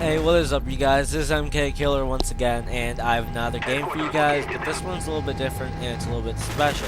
Hey, what is up, you guys? This is MK Killer once again, and I have another game for you guys, but this one's a little bit different and it's a little bit special.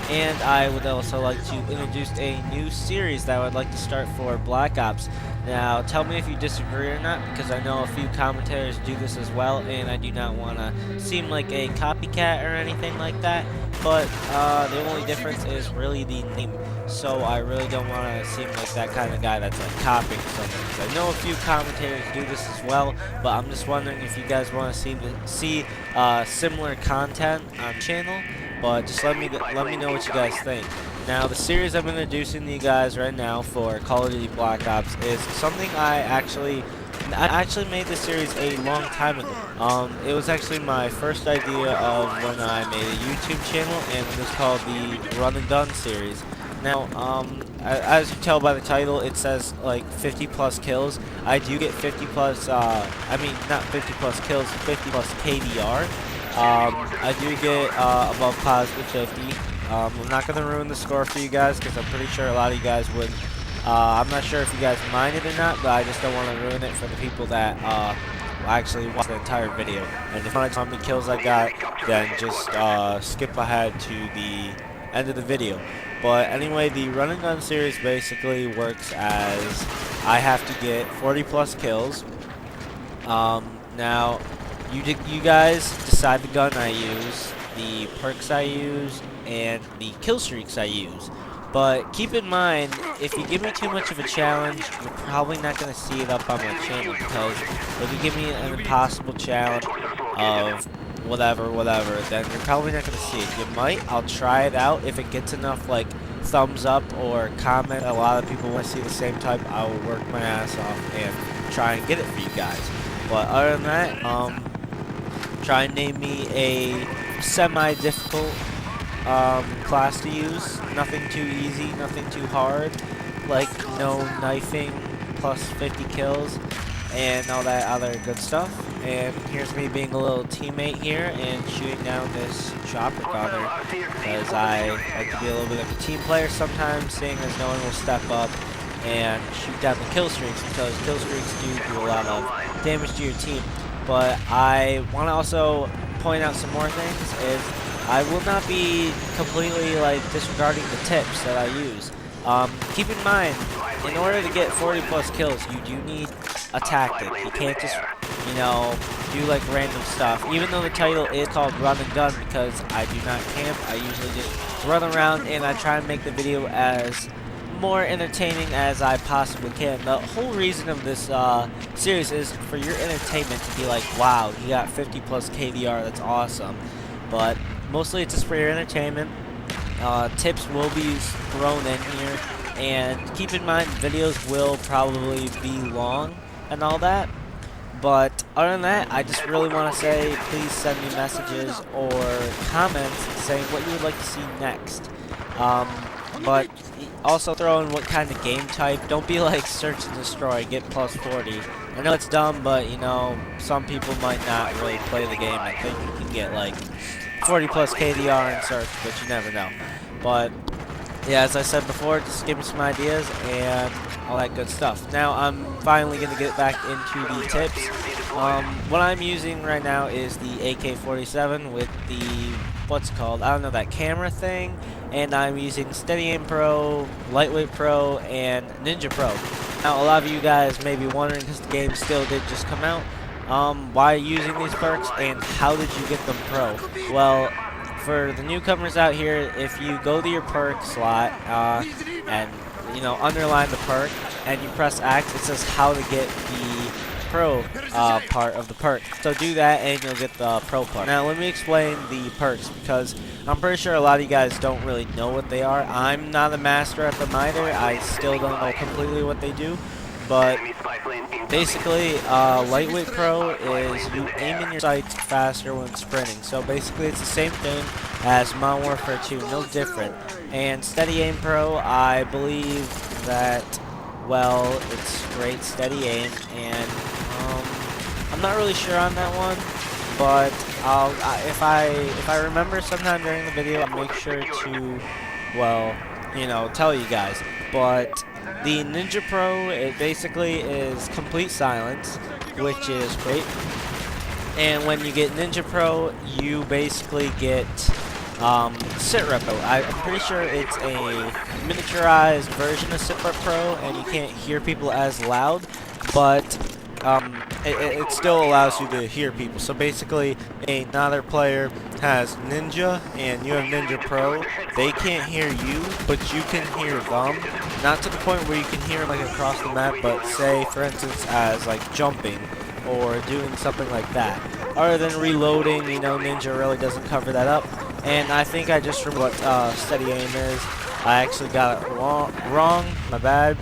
And I would also like to introduce a new series that I would like to start for Black Ops. Now, tell me if you disagree or not, because I know a few commentators do this as well, and I do not want to seem like a copycat or anything like that, but the only difference is really the name. So I really don't want to seem like that kind of guy that's like copying something. 'Cause I know a few commentators do this as well, but I'm just wondering if you guys want to see similar content on channel. But just let me know what you guys think. Now, the series I'm introducing to you guys right now for Call of Duty Black Ops is something I actually made this series a long time ago. It was actually my first idea of when I made a YouTube channel, and it was called the Run and Done series. Now, as you tell by the title, it says like 50 plus kills. I do get 50 plus, I mean, not 50 plus kills, 50 plus KDR. I do get above positive 50. I'm not going to ruin the score for you guys because I'm pretty sure a lot of you guys would. I'm not sure if you guys mind it or not, but I just don't want to ruin it for the people that actually watch the entire video. And if you want to know how many kills I got, then just skip ahead to the end of the video. But anyway, the Run and Gun series basically works as I have to get 40 plus kills. Now, you guys decide the gun I use, the perks I use, and the kill streaks I use. But keep in mind, if you give me too much of a challenge, you're probably not going to see it up on my channel, because if you give me an impossible challenge of whatever, then you're probably not going to see it. You might. I'll try it out. If it gets enough, like, thumbs up or comment, a lot of people want to see the same type, I will work my ass off and try and get it for you guys. But other than that, try and name me a semi-difficult class to use. Nothing too easy, nothing too hard. Like no knifing plus 50 kills and all that other good stuff. And here's me being a little teammate here and shooting down this chopper gunner, because I like to be a little bit of a team player sometimes, seeing as no one will step up and shoot down the kill streaks, because kill streaks do a lot of damage to your team. But I want to also point out some more things. Is I will not be completely like disregarding the tips that I use. Keep in mind, in order to get 40 plus kills, you do need a tactic. You can't just, you know, do like random stuff. Even though the title is called Run and Gun, because I do not camp, I usually just run around and I try and make the video as more entertaining as I possibly can. The whole reason of this series is for your entertainment, to be like, wow, you got 50 plus KDR, that's awesome. But mostly it's just for your entertainment. Tips will be thrown in here, and keep in mind videos will probably be long and all that. But other than that, I just really want to say, please send me messages or comments saying what you would like to see next. But also throw in what kind of game type. Don't be like search and destroy, get plus 40. I know it's dumb, but you know, some people might not really play the game and think you can get like 40 plus KDR in search, but you never know. But yeah, as I said before, just give me some ideas and all that good stuff. Now I'm finally going to get back into the tips. What I'm using right now is the Ak47 with the, what's it called, I don't know, that camera thing. And I'm using Steady Aim Pro, Lightweight Pro, and Ninja Pro. Now a lot of you guys may be wondering, because the game still did just come out, why using these perks and how did you get them pro? Well, for the newcomers out here, if you go to your perk slot and you know, underline the perk and you press X, it says how to get the pro part of the perk. So do that and you'll get the pro part. Now let me explain the perks, because I'm pretty sure a lot of you guys don't really know what they are. I'm not a master at them either. I still don't know completely what they do. But basically, Lightweight Pro is you aim in your sights faster when sprinting. So basically it's the same thing as Modern Warfare 2, no different. And Steady Aim Pro, I believe that, well, it's straight steady aim, and I'm not really sure on that one, but if I remember sometime during the video, I'll make sure to, well, you know, tell you guys. But the Ninja Pro, it basically is complete silence. which is great. And when you get Ninja Pro, you basically get Sit Repo. I'm pretty sure it's a miniaturized version of Sit Rep Pro, and you can't hear people as loud, but it still allows you to hear people. So basically, another player has Ninja, and you have Ninja Pro. They can't hear you, but you can hear them. Not to the point where you can hear them like across the map, but say, for instance, as like jumping or doing something like that. Other than reloading, you know, Ninja really doesn't cover that up. And I think I just remember what steady aim is. I actually got it wrong, my bad.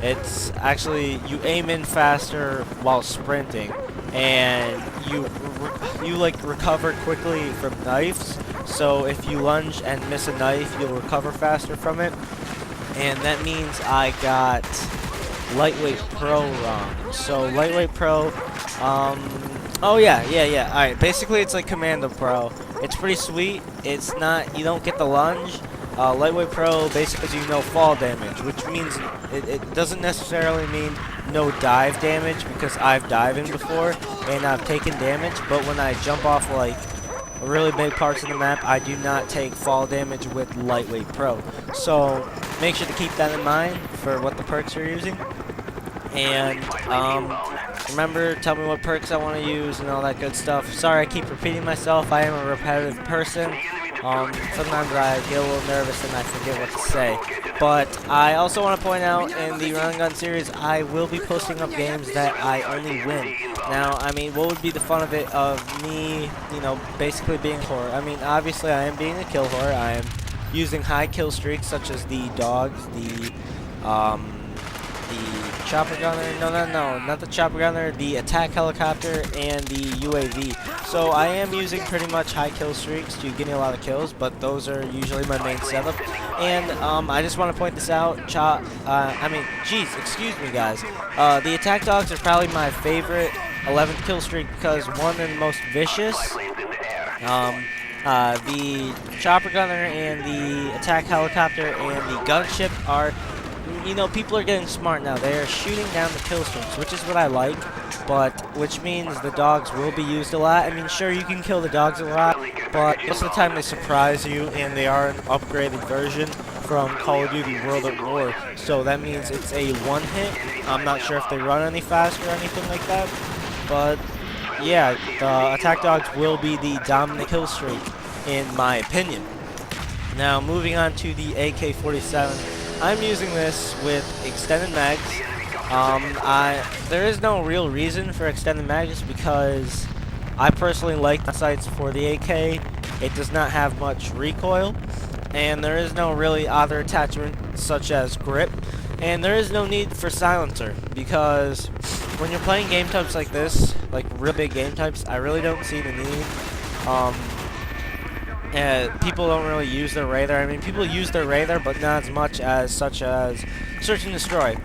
It's actually, you aim in faster while sprinting, and you like recover quickly from knives. So if you lunge and miss a knife, you'll recover faster from it. And that means I got Lightweight Pro wrong. So Lightweight Pro, oh yeah. Alright, basically it's like Commando Pro. It's pretty sweet. It's not, you don't get the lunge. Lightweight Pro basically gives you no fall damage, which means it doesn't necessarily mean no dive damage, because I've dived in before and I've taken damage, but when I jump off like really big parts of the map, I do not take fall damage with Lightweight Pro. So make sure to keep that in mind for what the perks you're using. And remember, tell me what perks I want to use and all that good stuff. Sorry I keep repeating myself. I am a repetitive person. Sometimes I get a little nervous and I forget what to say. But I also want to point out, in the Run and Gun series, I will be posting up games that I only win. Now, I mean, what would be the fun of it, of me, you know, basically being a whore? I mean, obviously I am being a kill whore. I am using high kill streaks, such as the dogs, the chopper gunner, no, not the chopper gunner, the attack helicopter, and the UAV. So I am using pretty much high kill streaks to get me a lot of kills, but those are usually my main setup. And I just want to point this out, excuse me guys, the attack dogs are probably my favorite 11th kill streak, because one, they're the most vicious. The chopper gunner and the attack helicopter and the gunship are, you know, people are getting smart now. They are shooting down the kill streaks, which is what I like, but which means the dogs will be used a lot. I mean, sure, you can kill the dogs a lot, but most of the time they surprise you, and they are an upgraded version from Call of Duty World at War. So that means it's a one hit. I'm not sure if they run any faster or anything like that, but yeah, the attack dogs will be the dominant kill streak, in my opinion. Now, moving on to the AK47. I'm using this with extended mags. There is no real reason for extended mags, because I personally like the sights for the AK. It does not have much recoil, and there is no really other attachment such as grip, and there is no need for silencer, because when you're playing game types like this, like real big game types, I really don't see the need. People don't really use their radar. I mean, people use their radar, but not as much as such as search and destroy.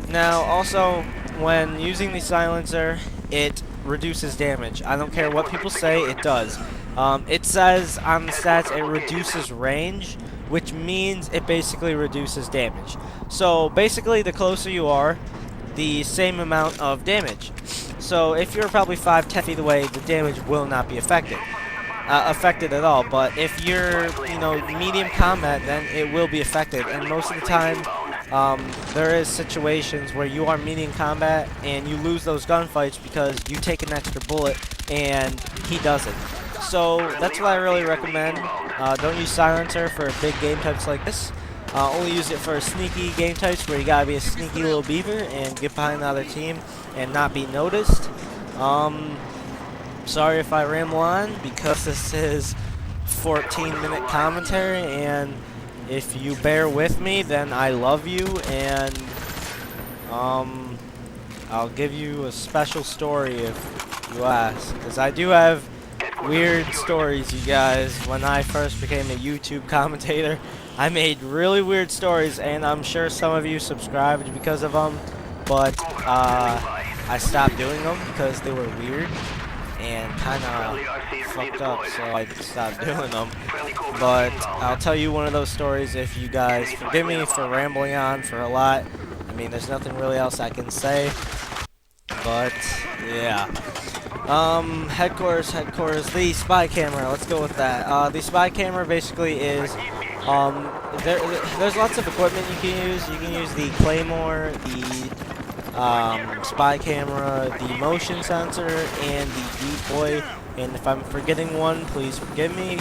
Now, also, when using the silencer, it reduces damage. I don't care what people say, it does. It says on the stats it reduces range, which means it basically reduces damage. So basically, the closer you are, the same amount of damage. So if you're probably 5-10 feet away, the damage will not be affected at all. But if you're, you know, medium combat, then it will be affected. And most of the time, there is situations where you are medium combat and you lose those gunfights because you take an extra bullet and he doesn't. So that's what I really recommend. Don't use silencer for big game types like this. Only use it for sneaky game types where you gotta be a sneaky little beaver and get behind the other team and not be noticed. Sorry if I ramble on, because this is 14-minute commentary, and if you bear with me, then I love you, and I'll give you a special story if you ask, because I do have weird stories, you guys. When I first became a YouTube commentator, I made really weird stories, and I'm sure some of you subscribed because of them, but I stopped doing them because they were weird and kind of fucked up, so I stopped doing them. But I'll tell you one of those stories if you guys forgive me for rambling on for a lot. I mean, there's nothing really else I can say. but yeah. Headquarters, the spy camera. Let's go with that. The spy camera basically is, there's lots of equipment you can use. You can use the claymore, the spy camera, the motion sensor, and the decoy. And if I'm forgetting one, please forgive me.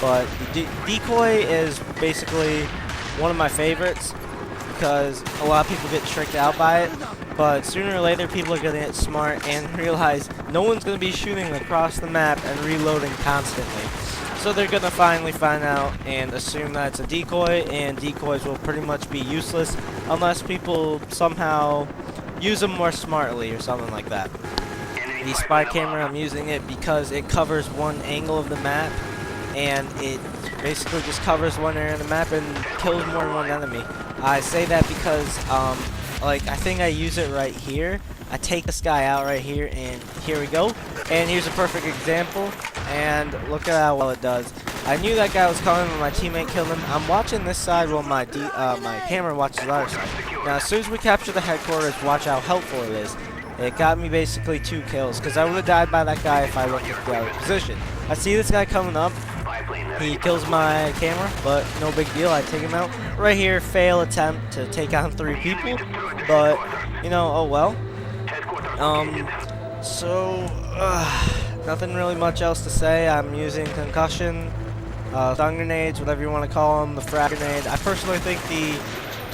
But the decoy is basically one of my favorites because a lot of people get tricked out by it. But sooner or later, people are going to get smart and realize no one's going to be shooting across the map and reloading constantly. So they're going to finally find out and assume that it's a decoy, and decoys will pretty much be useless unless people somehow use them more smartly or something like that. The spy camera, I'm using it because it covers one angle of the map, and it basically just covers one area of the map and kills more than one enemy. I say that because, like, I think I use it right here. I take this guy out right here, and here we go. And here's a perfect example, and look at how well it does. I knew that guy was coming when my teammate killed him. I'm watching this side while my camera watches the other side. Now, as soon as we capture the headquarters, watch how helpful it is. It got me basically 2 kills, because I would have died by that guy if I looked at the other position. I see this guy coming up. He kills my camera, but no big deal. I take him out. Right here, fail attempt to take on 3 people, but, you know, oh well. Nothing really much else to say. I'm using concussion, stun grenades, whatever you want to call them, the frag grenade. I personally think the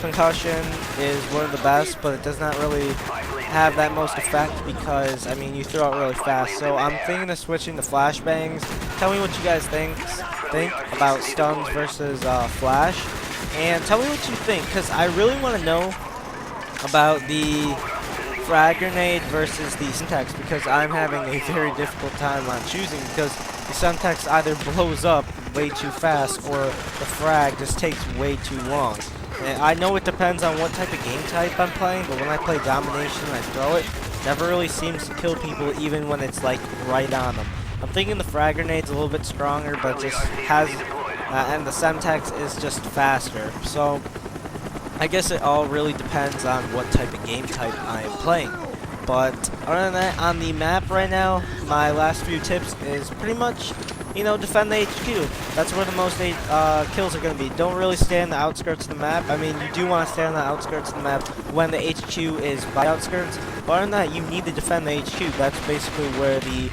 concussion is one of the best, but it does not really have that most effect because, I mean, you throw it really fast. So I'm thinking of switching to flashbangs. Tell me what you guys think about stuns versus flash, and tell me what you think, because I really want to know about the frag grenade versus the syntax, because I'm having a very difficult time on choosing, because the syntax either blows up way too fast or the frag just takes way too long. And I know it depends on what type of game type I'm playing, but when I play domination and I throw it, it never really seems to kill people even when it's like right on them. I'm thinking the frag grenade's a little bit stronger, but just has, and the syntax is just faster. So I guess it all really depends on what type of game type I am playing. But other than that, on the map right now, my last few tips is pretty much, you know, defend the HQ. That's where the most kills are going to be. Don't really stay on the outskirts of the map. I mean, you do want to stay on the outskirts of the map when the HQ is by outskirts. But other than that, you need to defend the HQ. That's basically where the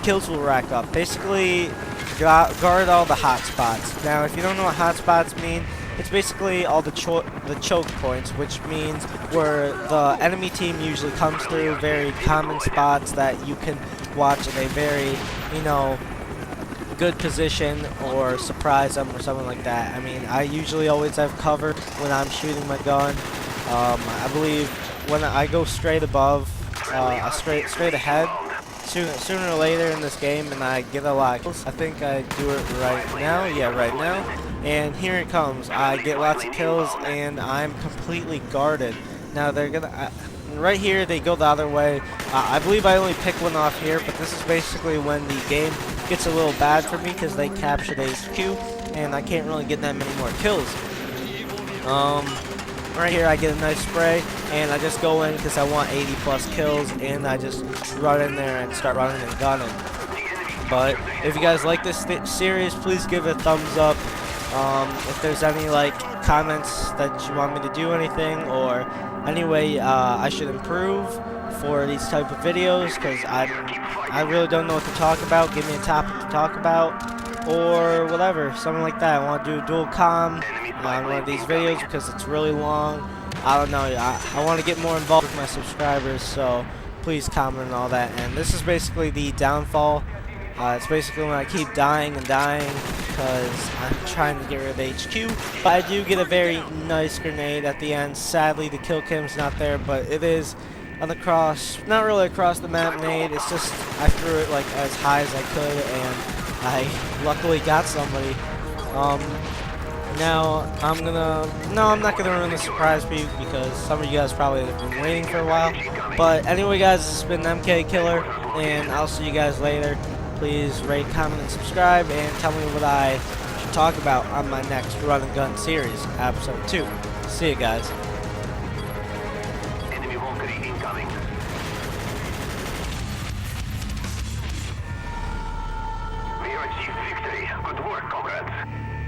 kills will rack up. Basically, guard all the hot spots. Now, if you don't know what hot spots mean, it's basically all the choke points, which means where the enemy team usually comes through, very common spots that you can watch in a very, you know, good position or surprise them or something like that. I mean, I usually always have cover when I'm shooting my gun. I believe when I go straight above, straight ahead, sooner or later in this game, and I get a lot of kills. I think I do it right now. Yeah, right now. And here it comes. I get lots of kills, and I'm completely guarded. Now they're gonna. Right here, they go the other way. I believe I only pick one off here, but this is basically when the game gets a little bad for me because they captured HQ, and I can't really get that many more kills. Right here, I get a nice spray, and I just go in because I want 80 plus kills, and I just run in there and start running and gunning. But if you guys like this series, please give it a thumbs up. If there's any like comments that you want me to do anything, or any way I should improve for these type of videos, because I really don't know what to talk about. Give me a topic to talk about, or whatever, something like that. I want to do a dual com on one of these videos because it's really long. I don't know. I want to get more involved with my subscribers, so please comment and all that. And this is basically the downfall. It's basically when I keep dying and dying because I'm trying to get rid of HQ. But I do get a very nice grenade at the end. Sadly, the kill cam's not there, but it is on the cross, not really across the map nade. It's just I threw it like as high as I could, and I luckily got somebody. Now I'm not gonna ruin the surprise for you because some of you guys probably have been waiting for a while. But anyway, guys, this has been MK Killer, and I'll see you guys later. Please rate, comment, and subscribe, and tell me what I should talk about on my next Run and Gun series, episode 2. See you guys. achieved victory. Good work, comrades.